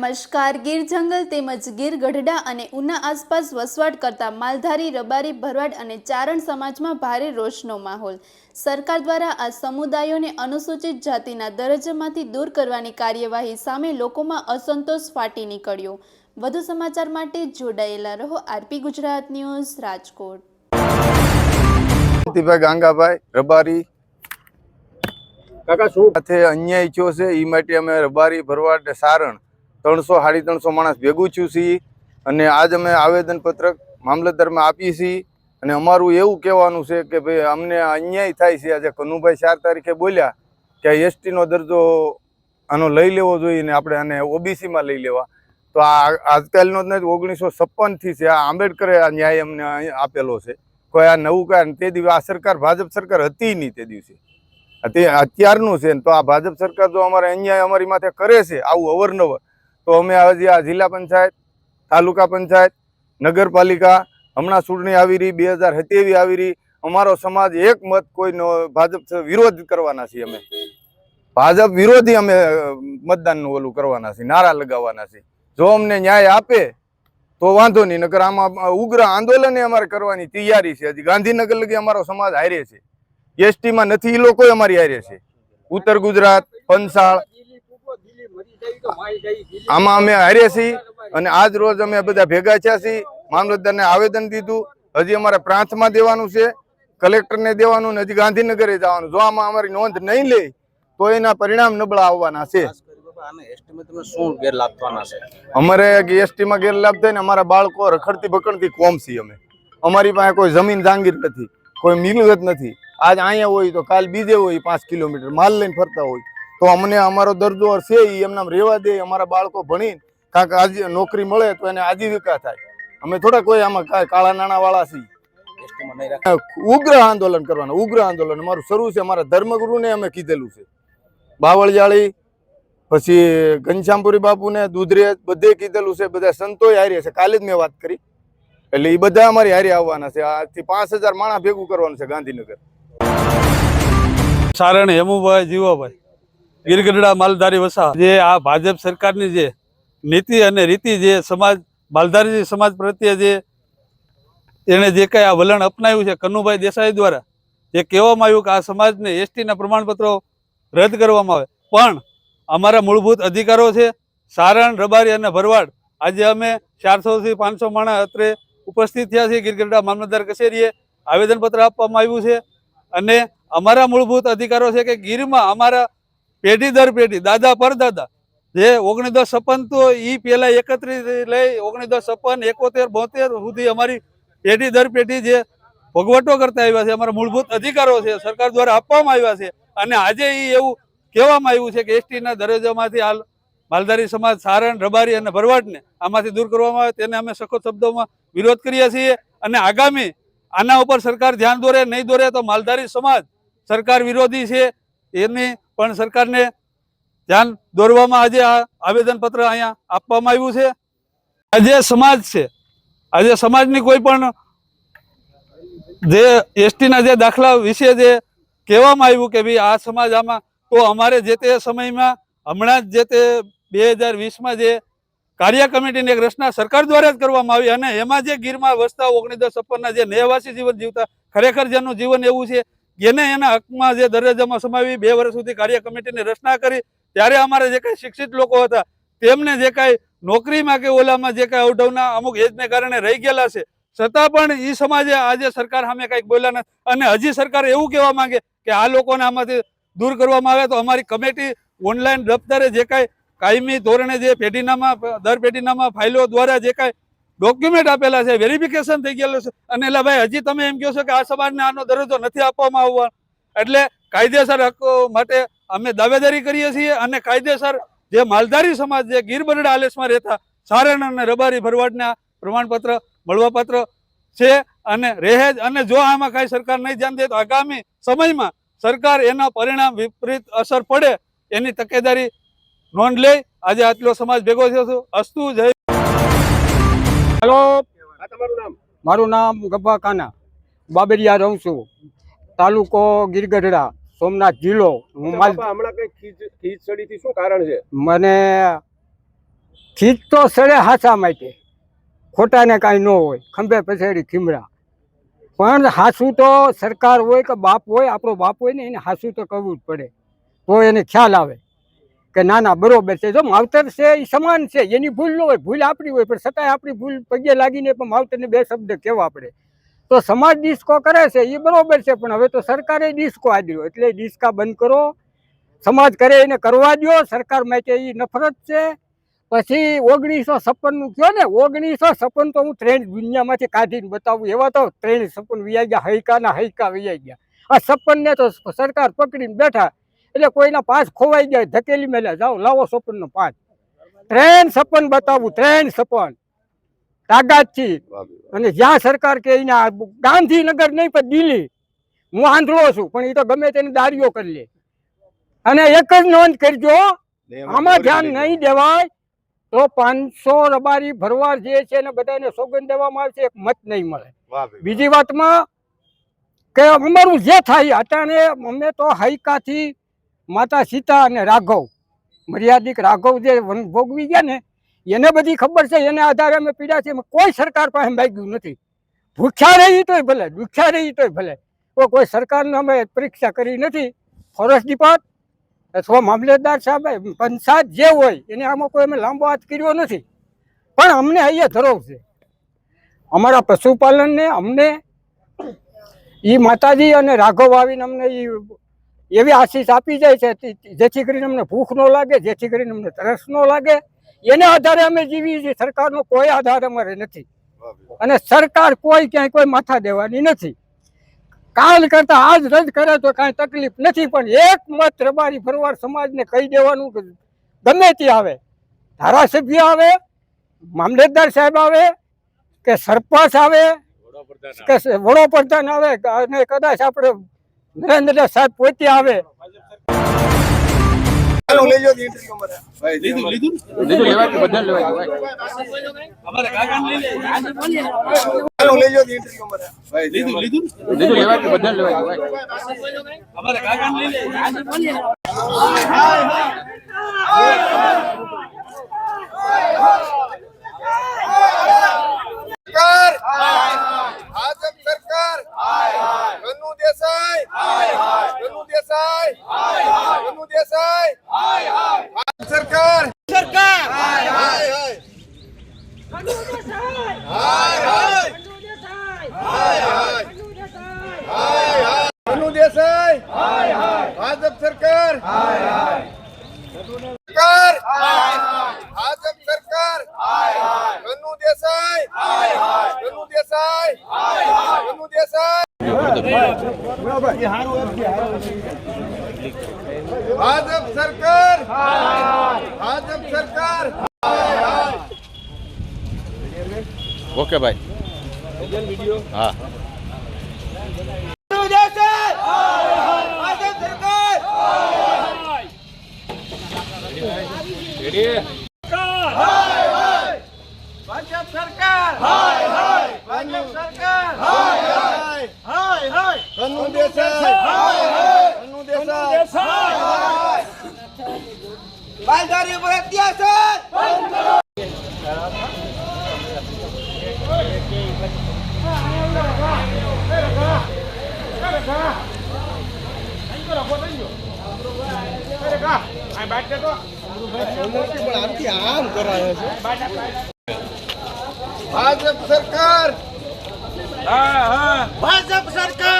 નમસ્કાર। ગીર જંગલ તેમજ ગીર ગઢડા અને ઉના આસપાસ વસવાટ કરતા માલધારી, રબારી, ભરવાડ અને ચારણ સમાજમાં ભારે રોષનો માહોલ। સરકાર દ્વારા આ સમુદાયોને અનુસૂચિત જાતિના દરજ્જામાંથી દૂર કરવાની કાર્યવાહી સામે લોકોમાં અસંતોષ ફાટી નીકળ્યો। વધુ સમાચાર માટે જોડાયેલા રહો આરપી ગુજરાત ન્યૂઝ રાજકોટ। ગાંગાભાઈ રબારી કાકા શું સાથે અન્યાય થયો છે એ માટે અમે રબારી, ભરવાડ, સારણ 300-350 માણસ ભેગું થયું છીએ અને આજ અમે આવેદનપત્રક મામલતદારમાં આપીએ છીએ અને અમારું એવું કહેવાનું છે કે ભાઈ અમને અન્યાય થાય છે। આજે કનુભાઈ 4 તારીખે બોલ્યા કે એસટીનો દરજ્જો આનો લઈ લેવો જોઈએ ને આપણે આને ઓબીસીમાં લઈ લેવા, તો આ આજકાલનો જ નથી, 1956થી છે। આ આંબેડકરે આ ન્યાય અમને આપેલો છે। કોઈ આ નવું કાંઈ તે દિવસે આ સરકાર ભાજપ સરકાર હતી નહીં તે દિવસે, તે અત્યારનું છે। તો આ ભાજપ સરકાર જો અમારે અન્યાય અમારી માથે કરે છે આવું અવરનવર, તો અમે હજી આ જિલ્લા પંચાયત, તાલુકા પંચાયત, નગરપાલિકા હમણાં ચૂંટણી આવી રહી, 2027 આવી રહી, અમારો સમાજ એક મત કોઈનો ભાજપ વિરોધ કરવાના છીએ। અમે ભાજપ વિરોધી અમે મતદાનનું ઓલું કરવાના છીએ, નારા લગાવવાના છીએ। જો અમને ન્યાય આપે તો વાંધો નહીં, નકર આમાં ઉગ્ર આંદોલન અમારે કરવાની તૈયારી છે। હજી ગાંધીનગર લગી અમારો સમાજ હારે છે, એસટીમાં નથી એ લોકો અમારી હારે છે। ઉત્તર ગુજરાત, પંચાળ આમાં અમે હારે છીએ અને આજ રોજ અમે બધા ભેગા થયા છીએ। મામલતદારને આવેદન દીધું, હજી અમારે પ્રાંતમાં દેવાનું છે, કલેક્ટરને દેવાનું ને હજી ગાંધીનગરે જવાનું। જો આમાં અમારી નોંધ નહીં લે તો એના પરિણામ નબળા આવવાના છે। અમારે એસટીમાં ગેરલાભ થાય ને, અમારા બાળકો રખડતી ભકડતી કોમ છીએ અમે, અમારી પાસે કોઈ જમીન જાંગીર નથી, કોઈ મિલકત નથી। આજ અહીંયા હોય તો કાલ બીજે હોય 5 કિલોમીટર માલ લઈને ફરતા હોય, તો અમને અમારો દરજ્જો છે એ એમને રહેવા દે, અમારા બાળકો ભણીને કાંક આજે નોકરી મળે તો એને આજીવિકા થાય। અમે થોડા કોઈ આમાં કાળા નાણાં વાળા છીએ। ઉગ્ર આંદોલન કરવાનું, ઉગ્ર આંદોલન અમારું શરૂ છે। અમારા ધર્મગુરુને અમે કીધેલું છે, બાવળજાળી પછી ઘનશ્યામપુરી બાપુને, દૂધરેજ બધે કીધેલું છે, બધા સંતોય હારે છે। કાલે જ મેં વાત કરી, એટલે એ બધા અમારી હારે આવવાના છે। આજથી 5000 માણસ ભેગું કરવાનું છે ગાંધીનગર। સારણ હેમુભાઈ, જીવાભાઈ, ગીર ગઢડા માલધારી વસા, જે આ ભાજપ સરકારની જે નીતિ અને રીતિ, જે સમાજ માલધારી સમાજ પ્રત્યે જે એને જે કંઈ આ વલણ અપનાવ્યું છે કનુભાઈ દેસાઈ દ્વારા, જે કહેવામાં આવ્યું કે આ સમાજને એસટીના પ્રમાણપત્રો રદ કરવામાં આવે, પણ અમારા મૂળભૂત અધિકારો છે સારણ, રબારી અને ભરવાડ, આજે અમે 400થી 500 માણસ અત્રે ઉપસ્થિત થયા છીએ। ગીર ગઢડા મામલતદાર કચેરીએ આવેદનપત્ર આપવામાં આવ્યું છે અને અમારા મૂળભૂત અધિકારો છે કે ગીરમાં અમારા પેઢી દર પેઢી, દાદા પરદાદા, જે 1956 તો એ પહેલા 31 લઈ 1956, 71, 72 સુધી અમારી પેઢી દર પેઢી જે ભોગવટો કરતા આવ્યા છે, અમારા મૂળભૂત અધિકારો છે, સરકાર દ્વારા આપવામાં આવ્યા છે અને આજે એ એવું કહેવામાં આવ્યું છે કે એસટીના દરજ્જામાંથી હાલ માલધારી સમાજ, સારણ, રબારી અને ભરવાડને આમાંથી દૂર કરવામાં આવે, તેને અમે સખત શબ્દોમાં વિરોધ કરીએ છીએ અને આગામી આના ઉપર સરકાર ધ્યાન દોરે નહીં દોરે તો માલધારી સમાજ સરકાર વિરોધી છે, એની પણ સરકારને ધ્યાન દોરવામાં આજે આ આવેદનપત્ર અહીંયા આપવામાં આવ્યું છે। આજે સમાજ છે, આજે સમાજની કોઈ પણ જે એસટીના જે દાખલા વિશે જે કહેવામાં આવ્યું કે ભાઈ આ સમાજ આમાં, તો અમારે જે તે સમયમાં હમણાં જ જે તે 2020માં જે કાર્ય કમિટીની એક રચના સરકાર દ્વારા જ કરવામાં આવી અને એમાં જે ગીરમાં વસતા 1956ના જે નેહવાસી જીવન જીવતા, ખરેખર જેનું જીવન એવું છે એને એના હકમાં જે દરજ્જામાં સમાવી 2 વર્ષ સુધી કાર્ય કમિટીની રચના કરી, ત્યારે અમારે જે કાંઈ શિક્ષિત લોકો હતા તેમને જે કાંઈ નોકરીમાં કે ઓલામાં જે કાંઈ અવઢવના અમુક એજને કારણે રહી ગયેલા છે, છતાં પણ એ સમાજે આજે સરકાર સામે કંઈક બોલ્યા નથી અને હજી સરકાર એવું કહેવા માંગે કે આ લોકોને આમાંથી દૂર કરવામાં આવે તો અમારી કમિટી ઓનલાઈન દફતરે જે કાંઈ કાયમી ધોરણે જે પેઢીનામાં દર પેઢીનામાં ફાઇલો દ્વારા જે કાંઈ ડોક્યુમેન્ટ આપેલા છે, વેરિફિકેશન થઈ ગયેલું છે અને એટલે ભાઈ હજી તમે એમ કહો છો કે આ સમાજને આનો દરજ્જો નથી આપવામાં આવવાનો, એટલે કાયદેસર હકો માટે અમે દાવેદારી કરીએ છીએ અને કાયદેસર જે માલધારી સમાજ જે ગીર ગઢડા આલેસમાં રહેતા સારણ અને રબારી, ભરવાડના પ્રમાણપત્ર મળવાપાત્ર છે અને રહે જ, અને જો આમાં કાંઈ સરકાર નહીં ધ્યાન દે તો આગામી સમયમાં સરકાર એના પરિણામ વિપરીત અસર પડે એની તકેદારી નોંધ લે। આજે આટલો સમાજ ભેગો થયો છું। અસ્તુ, જય। હેલો, તમારું નામ? મારું નામ ગબ્બા કાના, બાબરિયા રહું છું, તાલુકો ગીર ગઢડા, સોમનાથ જિલ્લો। હું હમણાં કઈ ખીચ ચડીથી શું કારણ છે? મને ખીચ તો સડે હાસા માટે, ખોટાને કાંઈ ન હોય, ખંભે પછેડી ખીમરા. પણ હાસું તો સરકાર હોય કે બાપ હોય, આપણો બાપ હોય ને એને હાસું તો કરવું જ પડે, તો એને ખ્યાલ આવે કે ના ના બરોબર છે. જો માવતર છે એ સમાન છે, એની ભૂલ ન હોય, ભૂલ આપણી હોય, પણ છતાંય આપણી ભૂલ પગે લાગીને પણ માવતરને બે શબ્દ કહેવા પડે. તો સમાજ ડિસ્કો કરે છે એ બરોબર છે, પણ હવે તો સરકારે ડિસ્કો આપ્યો, એટલે ડિસ્કા બંધ કરો. સમાજ કરે એને કરવા દો, સરકાર માટે એ નફરત છે. પછી 1956નું કહો ને, 1956 તો હું ટ્રેન દુનિયામાંથી કાઢીને બતાવું, એવા તો ટ્રેન 56 વિયાઈ ગયા, હૈકાના હૈકા વિયાઈ ગયા. આ 56ને તો સરકાર પકડીને બેઠા, એટલે કોઈના પાસ ખોવાઈ જાય, ધકેલી મેલ્યા, જાઓ લાવો 56નો પાસ. ટ્રેન 56 બતાવું, ટ્રેન 56 તાકાતથી. અને જ્યાં સરકાર કે એના ગાંધીનગર નહીં પણ દિલ્હી, હું આંધળો છું પણ એ તો ગમે તેને દારીઓ કરી લે. અને એક જ નોંધ કરજો, આમાં ધ્યાન નહીં દેવાય તો 500 રબારી ભરવાડ જે છે ને બધાને સોગંદ દેવામાં આવશે, એક મત નહીં મળે. બીજી વાતમાં કે અમારું જે થાય અટાણે, અમે તો હૈકાથી માતા સીતા અને રાઘવ, મર્યાદિક રાઘવ જે ભોગવી ગયા ને, એને બધી ખબર છે, એને આધારે અમે પીડા છે. કોઈ સરકાર પાસે માગ્યું નથી, ભૂખ્યા રહી તોય ભલે, દુખ્યા રહી તોય ભલે, કોઈ સરકારને અમે પરીક્ષા કરી નથી. ફોરેસ્ટ ડિપાર્ટમેન્ટ અથવા મામલેદાર સાહેબ, પંચાયત જે હોય એને આમાં કોઈ અમે લાંબો હાથ કર્યો નથી. પણ અમને અહીંયા ધરોવ છે અમારા પશુપાલનને. અમને એ માતાજી અને રાઘવ આવીને અમને એવી આશીષ આપી જાય છે જેથી કરીને અમને ભૂખ ન લાગે, જેથી કરીને અમને તરસ ન લાગે. એને આધારે અમે જીવીએ છીએ, સરકારનો કોઈ આધાર અમારે નથી. અને સરકાર કોઈ ક્યાંય કોઈ માથા દેવાની નથી. કાલ કરતા આજ રદ કરે તો કાંઈ તકલીફ નથી, પણ એક મત રબારી ભરવાડ સમાજને કહી દેવાનું કે ગમે તે આવે, ધારાસભ્ય આવે, મામલેદાર સાહેબ આવે, કે સરપંચ આવે, કે વડોપ્રધાન આવે, અને કદાચ આપણે નરેન્દ્ર સાહેબ પોતે આવે. ભાજપ સરકાર, ભાજપ સરકાર. ઓકે ભાઈ, હા. બાલધારી પર અત્યાચાર ભાજપ સરકાર, ભાજપ સરકાર